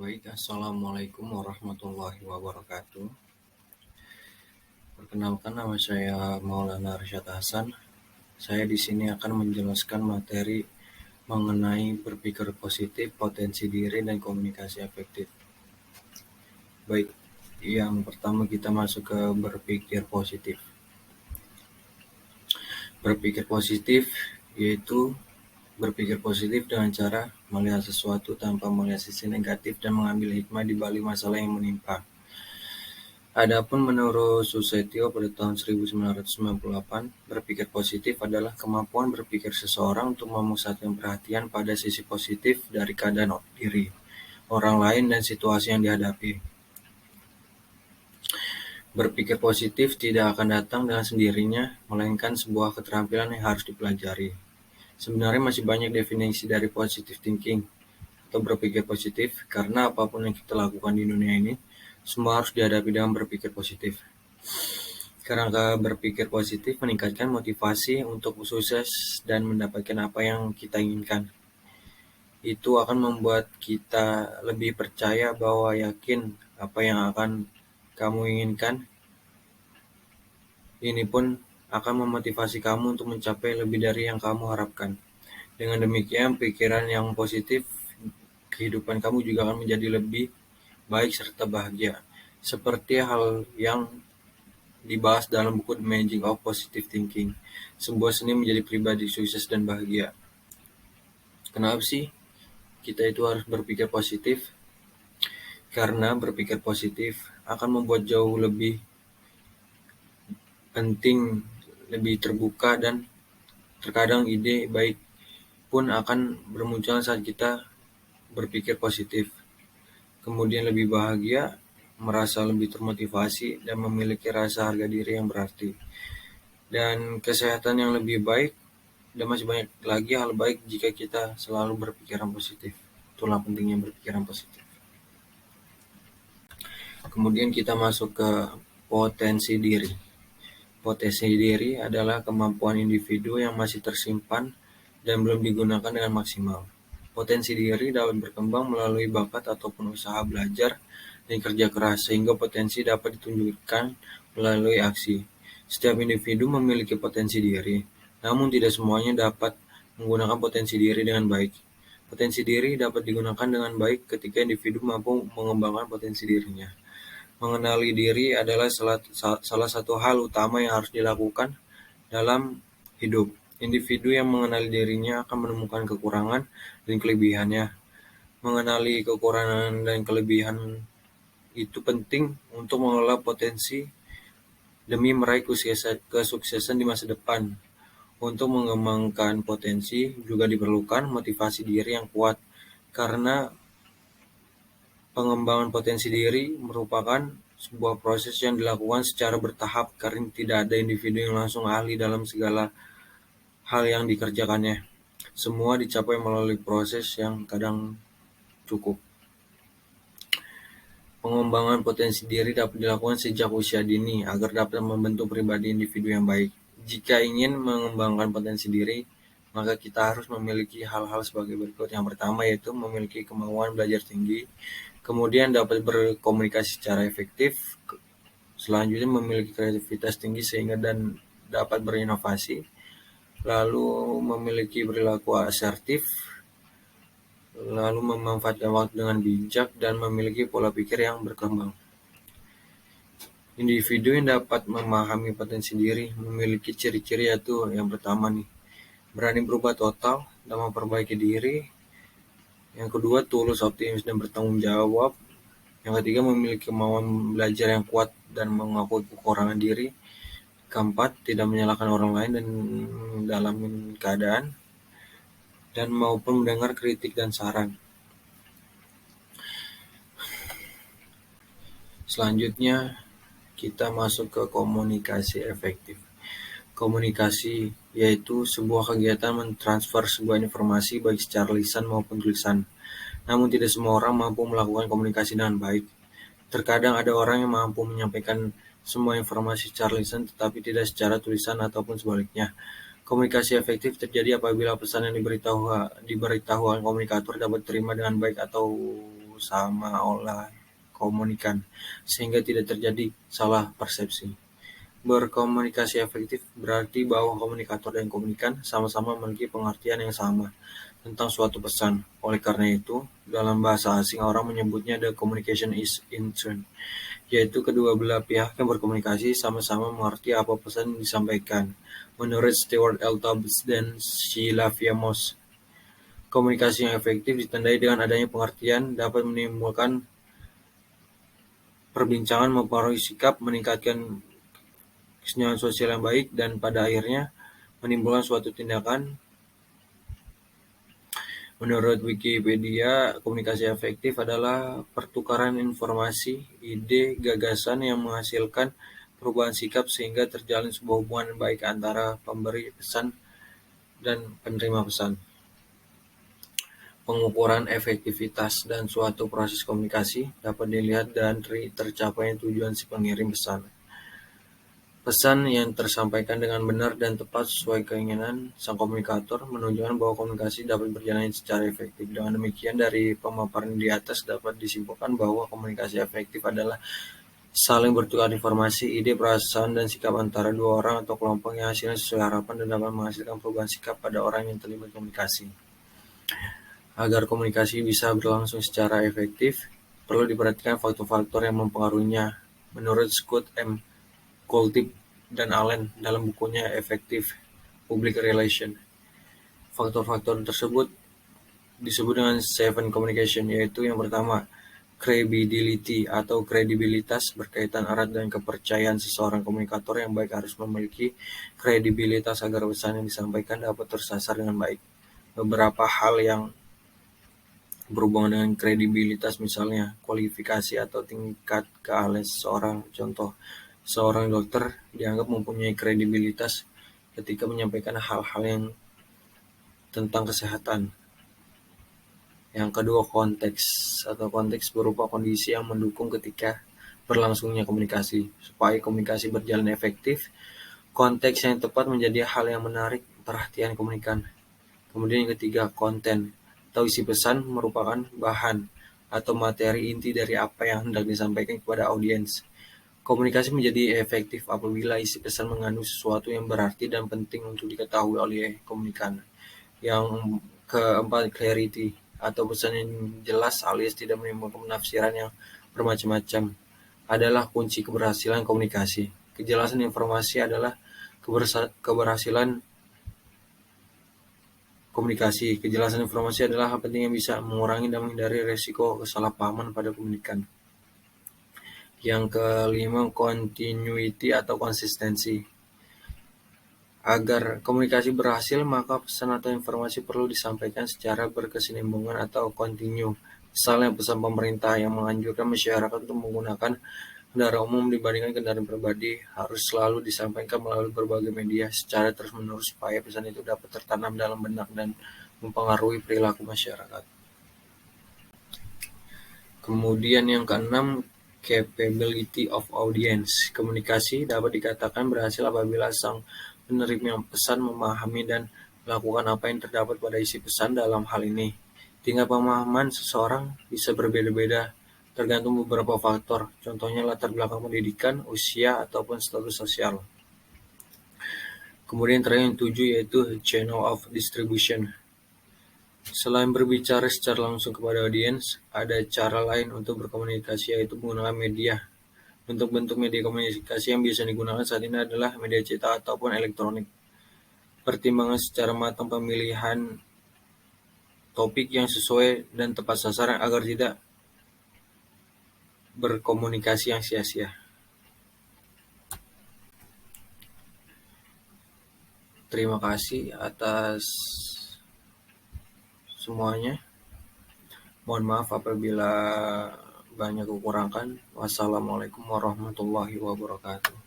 Baik, Assalamualaikum warahmatullahi wabarakatuh. Perkenalkan, nama saya Maulana Arsyad Hasan. Saya di sini akan menjelaskan materi mengenai berpikir positif, potensi diri, dan komunikasi efektif. Baik, yang pertama kita masuk ke berpikir positif. Berpikir positif yaitu berpikir positif dengan cara melihat sesuatu tanpa melihat sisi negatif dan mengambil hikmah di balik masalah yang menimpa. Adapun menurut Susetio pada tahun 1998, berpikir positif adalah kemampuan berpikir seseorang untuk memusatkan perhatian pada sisi positif dari keadaan diri, orang lain, dan situasi yang dihadapi. Berpikir positif tidak akan datang dengan sendirinya, melainkan sebuah keterampilan yang harus dipelajari. Sebenarnya masih banyak definisi dari positive thinking atau berpikir positif, karena apapun yang kita lakukan di dunia ini, semua harus dihadapi dengan berpikir positif. Kerangka berpikir positif meningkatkan motivasi untuk sukses dan mendapatkan apa yang kita inginkan. Itu akan membuat kita lebih percaya bahwa yakin apa yang akan kamu inginkan. Ini pun akan memotivasi kamu untuk mencapai lebih dari yang kamu harapkan. Dengan demikian, pikiran yang positif, kehidupan kamu juga akan menjadi lebih baik serta bahagia. Seperti hal yang dibahas dalam buku The Magic of Positive Thinking, sebuah seni menjadi pribadi sukses dan bahagia. Kenapa sih kita itu harus berpikir positif? Karena berpikir positif akan membuat jauh lebih penting, lebih terbuka, dan terkadang ide baik pun akan bermunculan saat kita berpikir positif. Kemudian lebih bahagia, merasa lebih termotivasi, dan memiliki rasa harga diri yang berarti. Dan kesehatan yang lebih baik, dan masih banyak lagi hal baik jika kita selalu berpikiran positif. Itulah pentingnya berpikiran positif. Kemudian kita masuk ke potensi diri. Potensi diri adalah kemampuan individu yang masih tersimpan dan belum digunakan dengan maksimal. Potensi diri dapat berkembang melalui bakat ataupun usaha belajar dan kerja keras, sehingga potensi dapat ditunjukkan melalui aksi. Setiap individu memiliki potensi diri, namun tidak semuanya dapat menggunakan potensi diri dengan baik. Potensi diri dapat digunakan dengan baik ketika individu mampu mengembangkan potensi dirinya. Mengenali diri adalah salah satu hal utama yang harus dilakukan dalam hidup. Individu yang mengenali dirinya akan menemukan kekurangan dan kelebihannya. Mengenali kekurangan dan kelebihan itu penting untuk mengelola potensi demi meraih kesuksesan di masa depan. Untuk mengembangkan potensi juga diperlukan motivasi diri yang kuat, karena pengembangan potensi diri merupakan sebuah proses yang dilakukan secara bertahap, karena tidak ada individu yang langsung ahli dalam segala hal yang dikerjakannya. Semua dicapai melalui proses yang kadang cukup. Pengembangan potensi diri dapat dilakukan sejak usia dini agar dapat membentuk pribadi individu yang baik. Jika ingin mengembangkan potensi diri, maka kita harus memiliki hal-hal sebagai berikut. Yang pertama yaitu memiliki kemauan belajar tinggi, kemudian dapat berkomunikasi secara efektif, selanjutnya memiliki kreativitas tinggi sehingga dan dapat berinovasi, lalu memiliki perilaku asertif, lalu memanfaatkan waktu dengan bijak, dan memiliki pola pikir yang berkembang. Individu yang dapat memahami potensi diri memiliki ciri-ciri yaitu yang pertama nih, berani berubah total dan memperbaiki diri. Yang kedua, tulus, optimis, dan bertanggung jawab. Yang ketiga, memiliki kemauan belajar yang kuat dan mengakui kekurangan diri. Keempat, tidak menyalahkan orang lain dan dalam keadaan, dan maupun mendengar kritik dan saran. Selanjutnya, kita masuk ke komunikasi efektif. Komunikasi yaitu sebuah kegiatan mentransfer sebuah informasi baik secara lisan maupun tulisan. Namun tidak semua orang mampu melakukan komunikasi dengan baik. Terkadang ada orang yang mampu menyampaikan semua informasi secara lisan tetapi tidak secara tulisan ataupun sebaliknya. Komunikasi efektif terjadi apabila pesan yang diberitahukan komunikator dapat diterima dengan baik atau sama oleh komunikan, sehingga tidak terjadi salah persepsi. Berkomunikasi efektif berarti bahwa komunikator dan komunikan sama-sama memiliki pengertian yang sama tentang suatu pesan. Oleh karena itu, dalam bahasa asing orang menyebutnya the communication is in tune, yaitu kedua belah pihak yang berkomunikasi sama-sama mengerti apa pesan yang disampaikan. Menurut Stewart L. Tubbs dan Sheila Fiamos, komunikasi yang efektif ditandai dengan adanya pengertian, dapat menimbulkan perbincangan, mempengaruhi sikap, meningkatkan kesenjangan sosial yang baik, dan pada akhirnya menimbulkan suatu tindakan. Menurut Wikipedia, komunikasi efektif adalah pertukaran informasi, ide, gagasan yang menghasilkan perubahan sikap sehingga terjalin sebuah hubungan baik antara pemberi pesan dan penerima pesan. Pengukuran efektivitas dan suatu proses komunikasi dapat dilihat dari tercapainya tujuan si pengirim pesan. Pesan yang tersampaikan dengan benar dan tepat sesuai keinginan sang komunikator menunjukkan bahwa komunikasi dapat berjalan secara efektif. Dengan demikian, dari pemaparan di atas dapat disimpulkan bahwa komunikasi efektif adalah saling bertukar informasi, ide, perasaan, dan sikap antara dua orang atau kelompok yang hasilnya sesuai harapan dan dapat menghasilkan perubahan sikap pada orang yang terlibat komunikasi. Agar komunikasi bisa berlangsung secara efektif, perlu diperhatikan faktor-faktor yang mempengaruhinya. Menurut Scott M. Goldtip dan Allen dalam bukunya Effective Public Relation, faktor-faktor tersebut disebut dengan Seven Communication, yaitu yang pertama, credibility atau kredibilitas, berkaitan erat dengan kepercayaan seseorang. Komunikator yang baik harus memiliki kredibilitas agar pesan yang disampaikan dapat tersasar dengan baik. Beberapa hal yang berhubungan dengan kredibilitas, misalnya kualifikasi atau tingkat keahlian seseorang. Contoh, seorang dokter dianggap mempunyai kredibilitas ketika menyampaikan hal-hal yang tentang kesehatan. Yang kedua, konteks atau konteks berupa kondisi yang mendukung ketika berlangsungnya komunikasi. Supaya komunikasi berjalan efektif, konteks yang tepat menjadi hal yang menarik perhatian komunikan. Kemudian yang ketiga, konten atau isi pesan merupakan bahan atau materi inti dari apa yang hendak disampaikan kepada audiens. Komunikasi menjadi efektif apabila isi pesan mengandung sesuatu yang berarti dan penting untuk diketahui oleh komunikan. Yang keempat, clarity atau pesan yang jelas alias tidak menimbulkan penafsiran yang bermacam-macam adalah kunci keberhasilan komunikasi. Kejelasan informasi adalah keberhasilan komunikasi. Kejelasan informasi adalah hal penting yang bisa mengurangi dan menghindari risiko kesalahpahaman pada komunikan. Yang kelima, continuity atau konsistensi. Agar komunikasi berhasil, maka pesan atau informasi perlu disampaikan secara berkesinambungan atau kontinu. Misalnya pesan pemerintah yang menganjurkan masyarakat untuk menggunakan kendaraan umum dibandingkan kendaraan pribadi harus selalu disampaikan melalui berbagai media secara terus-menerus supaya pesan itu dapat tertanam dalam benak dan mempengaruhi perilaku masyarakat. Kemudian yang keenam, capability of audience. Komunikasi dapat dikatakan berhasil apabila sang penerima pesan memahami dan melakukan apa yang terdapat pada isi pesan. Dalam hal ini, tingkat pemahaman seseorang bisa berbeda-beda tergantung beberapa faktor, contohnya latar belakang pendidikan, usia, ataupun status sosial. Kemudian terakhir yang 7, yaitu channel of distribution. Selain berbicara secara langsung kepada audiens, ada cara lain untuk berkomunikasi, yaitu menggunakan media. Bentuk-bentuk media komunikasi yang biasa digunakan saat ini adalah media cetak ataupun elektronik. Pertimbangan secara matang pemilihan topik yang sesuai dan tepat sasaran agar tidak berkomunikasi yang sia-sia. Terima kasih atas semuanya. Mohon maaf apabila banyak kekurangan. Wassalamualaikum warahmatullahi wabarakatuh.